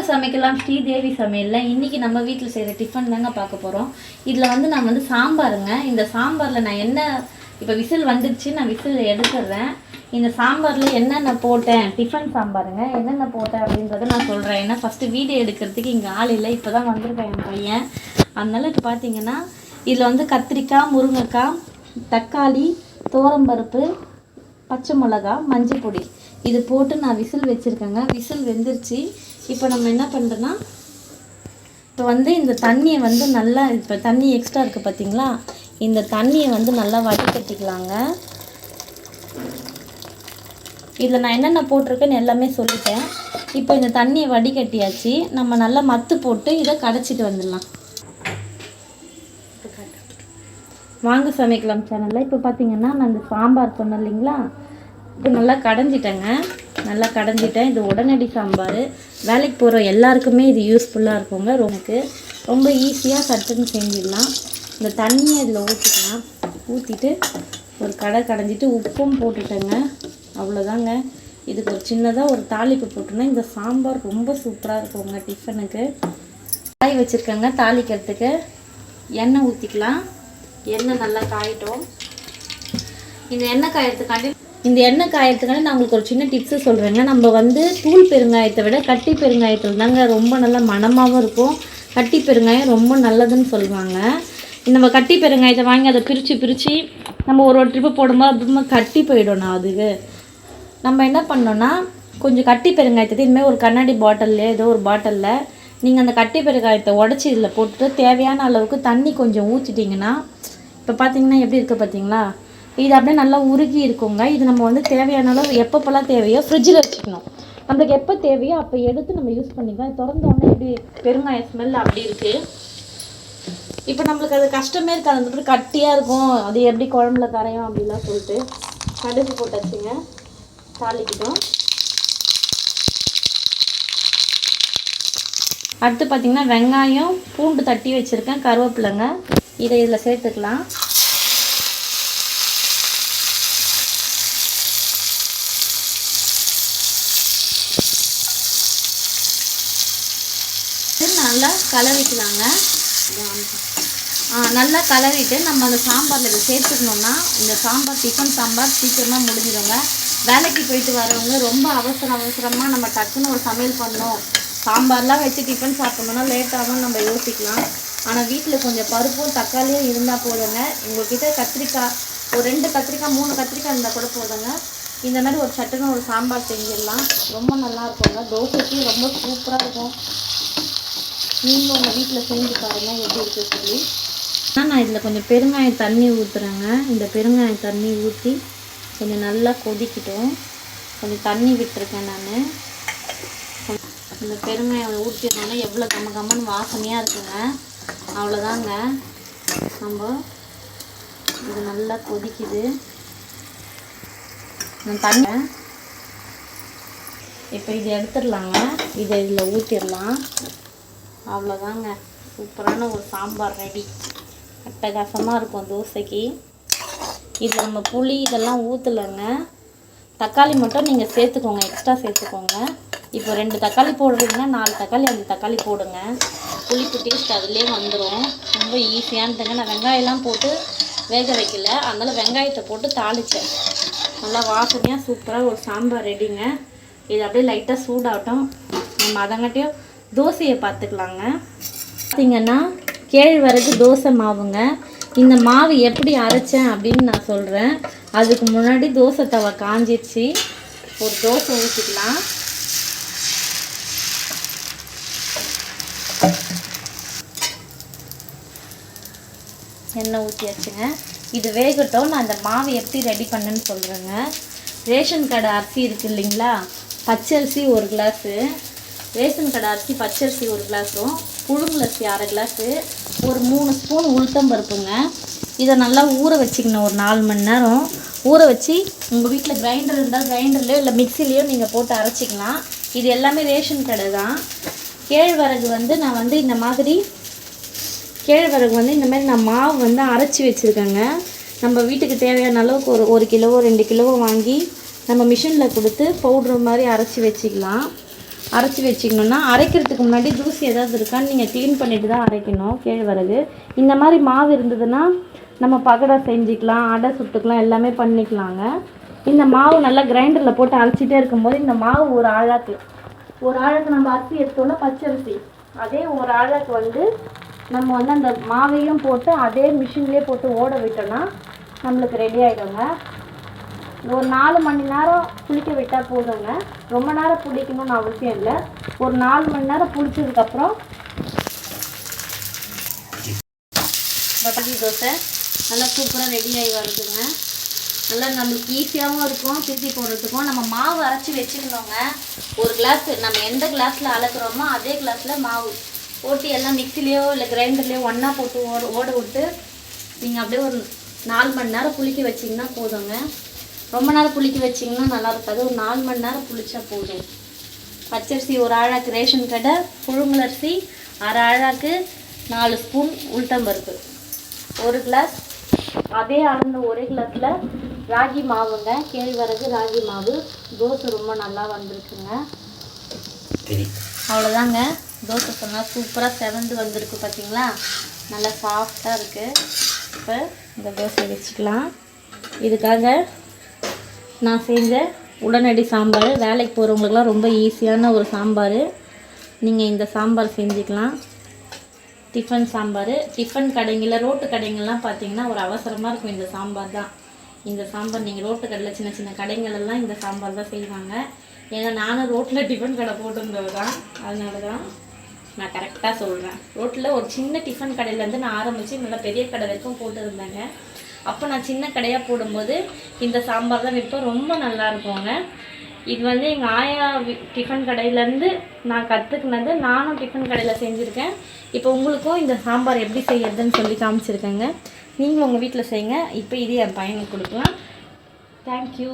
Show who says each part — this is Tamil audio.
Speaker 1: சமைக்கலாம் ஸ்ரீதேவி சமையலில் இன்றைக்கி நம்ம வீட்டில் செய்கிற டிஃபன் தாங்க பார்க்க போகிறோம். இதில் வந்து நான் வந்து சாம்பாருங்க. இந்த சாம்பாரில் நான் என்ன இப்போ விசில் வந்துடுச்சு, நான் விசில் எடுத்துடுறேன். இந்த சாம்பாரில் என்னென்ன போட்டேன், டிஃபன் சாம்பாருங்க, என்னென்ன போட்டேன் அப்படின்றத நான் சொல்கிறேன். ஏன்னா ஃபஸ்ட்டு வீடியோ எடுக்கிறதுக்கு இங்கே ஆள் இல்லை, இப்போ தான் வந்திருக்கேன் என் பையன். அதனால் இப்போ பார்த்தீங்கன்னா இதில் வந்து கத்திரிக்காய், முருங்கைக்காய், தக்காளி, துவரம்பருப்பு, பச்சை மிளகா, மஞ்சள் பொடி இது போட்டு நான் விசில் வச்சுருக்கேங்க. விசில் வெந்துருச்சு. இப்போ நம்ம என்ன பண்ணுறோன்னா, இப்போ வந்து இந்த தண்ணியை வந்து நல்லா, இப்போ தண்ணி எக்ஸ்ட்ரா இருக்குது பார்த்தீங்களா, இந்த தண்ணியை வந்து நல்லா வடிகட்டிக்கலாங்க. இதில் நான் என்னென்ன போட்டிருக்கேன்னு எல்லாமே சொல்லிட்டேன். இப்போ இந்த தண்ணியை வடிகட்டியாச்சு. நம்ம நல்லா மத்து போட்டு இதை கடைச்சிட்டு வந்துடலாம். வாங்க சமைக்கலாம் சேனலில். இப்போ பார்த்தீங்கன்னா நான் இந்த சாம்பார் சொன்னேன் இல்லைங்களா, இப்போ நல்லா கடைஞ்சிட்டேங்க. நல்லா கடைஞ்சிட்டேன். இது உடனடி சாம்பார். வேலைக்கு போகிற எல்லாருக்குமே இது யூஸ்ஃபுல்லாக இருக்குங்க. ரொம்ப ஈஸியாக சட்டுன்னு செஞ்சிடலாம். இந்த தண்ணியை இதில் ஊற்றிக்கலாம். ஊற்றிட்டு ஒரு கடைஞ்சிட்டு உப்பும் போட்டுட்டேங்க. அவ்வளோதாங்க. இதுக்கு ஒரு சின்னதாக ஒரு தாளிப்பு போட்டோன்னா இந்த சாம்பார் ரொம்ப சூப்பராக இருக்குங்க டிஃபனுக்கு. காய் வச்சுருக்கேங்க. தாளிக்கிறதுக்கு எண்ணெய் ஊற்றிக்கலாம். எண்ணெய் நல்லா காயிட்டோம். இந்த எண்ணெய் காயறதுக்காண்டி நான் உங்களுக்கு ஒரு சின்ன டிப்ஸு சொல்கிறேங்க. நம்ம வந்து தூள் பெருங்காயத்தை விட கட்டி பெருங்காயத்தில் தாங்க ரொம்ப நல்லா மணமாகவும் இருக்கும். கட்டி பெருங்காயம் ரொம்ப நல்லதுன்னு சொல்லுவாங்க. நம்ம கட்டி பெருங்காயத்தை வாங்கி அதை பிரித்து நம்ம ஒரு ட்ரிப்பு போடும்போது அப்புறமா கட்டி போயிடணும். அதுக்கு நம்ம என்ன பண்ணோன்னா, கொஞ்சம் கட்டி பெருங்காயத்தை இனிமேல் ஒரு கண்ணாடி பாட்டில் ஏதோ ஒரு பாட்டிலில் நீங்கள் அந்த கட்டி பெருங்காயத்தை உடச்சி இதில் போட்டுட்டு தேவையான அளவுக்கு தண்ணி கொஞ்சம் ஊற்றிட்டிங்கன்னா, இப்போ பார்த்தீங்கன்னா எப்படி இருக்குது பார்த்தீங்களா, இது அப்படியே நல்லா உருகி இருக்குங்க. இது நம்ம வந்து தேவையான அளவு எப்பப்போலாம் தேவையோ ஃப்ரிட்ஜில் வச்சுக்கணும். நம்மளுக்கு எப்போ தேவையோ அப்போ எடுத்து நம்ம யூஸ் பண்ணிக்கலாம். திறந்தோடனே எப்படி பெருங்காய ஸ்மெல் அப்படி இருக்குது. இப்போ நம்மளுக்கு அது கஷ்டமே இருக்காது. அந்த மாதிரி கட்டியாக இருக்கும், அது எப்படி குழம்புல கரையும் அப்படிலாம் சொல்லிட்டு கடுகு போட்டாச்சுங்க. தாளிக்கிட்டோம். அடுத்து பார்த்திங்கன்னா வெங்காயம், பூண்டு தட்டி வச்சுருக்கேன், கருவேப்பிலைங்க, இதை இதில் சேர்த்துக்கலாம். நல்லா கலரிக்கலாங்க. நல்லா கலரிட்டு நம்ம அந்த சாம்பாரில் இதை சேர்த்துக்கணுன்னா இந்த சாம்பார் டிஃபன் சாம்பார் சீக்கிரமாக முடிஞ்சிடுங்க. வேலைக்கு போயிட்டு வரவங்க ரொம்ப அவசரமாக நம்ம டக்குன்னு ஒரு சமையல் பண்ணணும், சாம்பார்லாம் வச்சு டிஃபன் சாப்பிட்ணுன்னா லேட்டாகவும் நம்ம யோசிக்கலாம். ஆனால் வீட்டில் கொஞ்சம் பருப்பும் தக்காளியும் இருந்தால் போதுங்க. உங்கள்கிட்ட கத்திரிக்காய் ஒரு 2 கத்திரிக்காய் 3 கத்திரிக்காய் இருந்தால் கூட போதுங்க. இந்த மாதிரி ஒரு சட்டுன்னு ஒரு சாம்பார் செஞ்சிடலாம். ரொம்ப நல்லா இருக்குங்க. தோசைக்கு ரொம்ப சூப்பராக இருக்கும். நீங்களும் உங்கள் வீட்டில் செஞ்சு பாருங்கள் எப்படி இருக்குது சொல்லி. நான் இதில் கொஞ்சம் பெருங்காய தண்ணி ஊற்றுறேங்க. இந்த பெருங்காய தண்ணி ஊற்றி கொஞ்சம் நல்லா கொதிக்கிட்டோம். கொஞ்சம் தண்ணி விட்டுருக்கேன் நான். இந்த பெருங்காயம் ஊற்றினோன்னா எவ்வளோ கம்மன்னு வாசனையாக இருக்குங்க. அவ்வளோதாங்க. நம்ம இது நல்லா கொதிக்குது. தண்ணி இப்போ இது எடுத்துடலாங்க. இதை இதில் ஊற்றிடலாம். அவ்வளோதாங்க. சூப்பரான ஒரு சாம்பார் ரெடி. அட்டகாசமாக இருக்கும் தோசைக்கு. இது நம்ம புளி இதெல்லாம் ஊற்றலைங்க. தக்காளி மட்டும் நீங்கள் சேர்த்துக்கோங்க, எக்ஸ்ட்ரா சேர்த்துக்கோங்க. இப்போ 2 தக்காளி போடுறீங்கன்னா 4 தக்காளி 5 தக்காளி போடுங்க. புளிப்பு டேஸ்ட் அதிலே வந்துடும். ரொம்ப ஈஸியானதுங்க. நான் வெங்காயம்லாம் போட்டு வேக வைக்கல, அதனால் வெங்காயத்தை போட்டு தாளித்தேன். நல்லா வாசனையாக சூப்பராக ஒரு சாம்பார் ரெடிங்க. இது அப்படியே லைட்டாக சூடாகட்டும். நம்ம அதங்காட்டியும் தோசையை பார்த்துக்கலாங்க. பார்த்திங்கன்னா கேழ்வரகு தோசை மாவுங்க. இந்த மாவு எப்படி அரைச்சேன் அப்படின்னு நான் சொல்கிறேன். அதுக்கு முன்னாடி தோசை தவா காஞ்சிடுச்சு. ஒரு தோசை ஊற்றிக்கலாம். எண்ணெய் ஊற்றியாச்சுங்க. இது வேகட்டும். நான் அந்த மாவு எப்படி ரெடி பண்ணேன்னு சொல்கிறேங்க. ரேஷன் கடை அரிசி இருக்குது இல்லைங்களா, பச்சரிசி 1 கிளாஸு, ரேஷன் கடை அரிசி பச்சரிசி 1 கிளாஸும், புழுங்கலரிசி 1/2 கிளாஸு, ஒரு 3 ஸ்பூன் உளுத்தம்பருப்புங்க. இதை நல்லா ஊற வச்சுக்கணும். ஒரு 4 மணி நேரம் ஊற வச்சு உங்கள் வீட்டில் கிரைண்டர் இருந்தால் கிரைண்டர்லையோ இல்லை மிக்சிலையோ நீங்கள் போட்டு அரைச்சிக்கலாம். இது எல்லாமே ரேஷன் கடை தான். கேழ்வரகு வந்து நான் வந்து இந்த மாதிரி நான் மாவு வந்து அரைச்சி வச்சுருக்கேங்க. நம்ம வீட்டுக்கு தேவையான அளவுக்கு ஒரு 1 கிலோவோ 2 கிலோவோ வாங்கி நம்ம மிஷினில் கொடுத்து பவுட்ரு மாதிரி அரைச்சி வச்சுக்கலாம். அரைச்சி வச்சிக்கணுன்னா அரைக்கிறதுக்கு முன்னாடி தூசி ஏதாவது இருக்கான்னு நீங்கள் க்ளீன் பண்ணிட்டு தான் அரைக்கணும் கேழ்வரகு. இந்த மாதிரி மாவு இருந்ததுன்னா நம்ம பகடா செஞ்சுக்கலாம், அடை சுட்டுக்கலாம், எல்லாமே பண்ணிக்கலாங்க. இந்த மாவு நல்லா கிரைண்டரில் போட்டு அரைச்சிட்டே இருக்கும்போது இந்த மாவு ஒரு ஆழாக்கு நம்ம அரிசி எடுத்தோன்னா பச்சரிசி அதே ஒரு ஆழாக்கு வந்து நம்ம வந்து அந்த மாவையும் போட்டு அதே மிஷின்லேயே போட்டு ஓட விட்டோன்னா நம்மளுக்கு ரெடி ஆகிடுங்க. ஒரு 4 மணி நேரம் புளிக்க விட்டால் போதுங்க. ரொம்ப நேரம் புளிக்கணும்னு அவசியம் இல்லை. ஒரு 4 மணி நேரம் புளிச்சதுக்கப்புறம் பட்டாணி தோசை நல்லா சூப்பராக ரெடி ஆகி வருதுங்க. நல்லா நம்மளுக்கு ஈஸியாகவும் இருக்கும் திருப்பி போடுறதுக்கும். நம்ம மாவு அரைச்சி வச்சுருந்தோங்க. ஒரு கிளாஸ் நம்ம எந்த கிளாஸில் அளக்குறோமோ அதே கிளாஸில் மாவு போட்டு எல்லாம் மிக்சிலேயோ இல்லை கிரைண்டர்லேயோ ஒன்றா போட்டு ஓட விட்டு நீங்கள் அப்படியே ஒரு 4 மணி நேரம் புளிக்க வச்சிங்கன்னா போதுங்க. ரொம்ப நேரம் புளிக்க வச்சிங்கன்னா நல்லா இருக்காது. ஒரு 4 மணி நேரம் புளிச்சா போதும். பச்சரிசி ஒரு ஆழாக்கு ரேஷன் கடை, புழுங்கலரிசி அரை ஆழாக்கு 4 ஸ்பூன் உளுத்தம்பருப்பு, 1 கிளாஸ் அதே அளந்த ஒரே கிளாஸில் ராகி மாவுங்க, கேழ்வரகு ராகி மாவு. தோசை ரொம்ப நல்லா வந்திருக்குங்க. அவ்வளோதாங்க. தோசை சொன்னால் சூப்பராக செவந்து வந்திருக்கு பார்த்தீங்களா, நல்லா சாஃப்டாக இருக்குது. இப்போ இந்த தோசை வச்சுக்கலாம். இதுக்காக நான் செஞ்ச உடனடி சாம்பார், வேலைக்கு போகிறவங்களுக்குலாம் ரொம்ப ஈஸியான ஒரு சாம்பார். நீங்கள் இந்த சாம்பார் செஞ்சுக்கலாம். டிஃபன் சாம்பார். டிஃபன் கடைங்களில் ரோட்டு கடைங்கள்லாம் பார்த்தீங்கன்னா ஒரு அவசரமாக இருக்கும் இந்த சாம்பார் தான். இந்த சாம்பார் நீங்கள் ரோட்டு கடையில் சின்ன சின்ன கடைங்களெல்லாம் இந்த சாம்பார் தான் செய்வாங்க. ஏன்னா நானும் ரோட்டில் டிஃபன் கடை போட்டிருந்தது தான், அதனால தான் நான் கரெக்டாக சொல்கிறேன். ரோட்டில் ஒரு சின்ன டிஃபன் கடையிலேருந்து நான் ஆரம்பித்து நல்லா பெரிய கடை வரைக்கும் போட்டுருந்தேங்க. அப்போ நான் சின்ன கடையாக போடும்போது இந்த சாம்பார் தான் விற்பேன். ரொம்ப நல்லா இருக்குங்க. இது வந்து எங்கள் ஆயா டிஃபன் கடையிலேருந்து நான் கற்றுக்கினது. நானும் டிஃபன் கடையில் செஞ்சுருக்கேன். இப்போ உங்களுக்கும் இந்த சாம்பார் எப்படி செய்யறதுன்னு சொல்லி காமிச்சிருக்கேங்க. நீங்களும் உங்கள் வீட்டில் செய்யுங்க. இப்போ இது என் பையனுக்கு கொடுக்கலாம். தேங்க்யூ.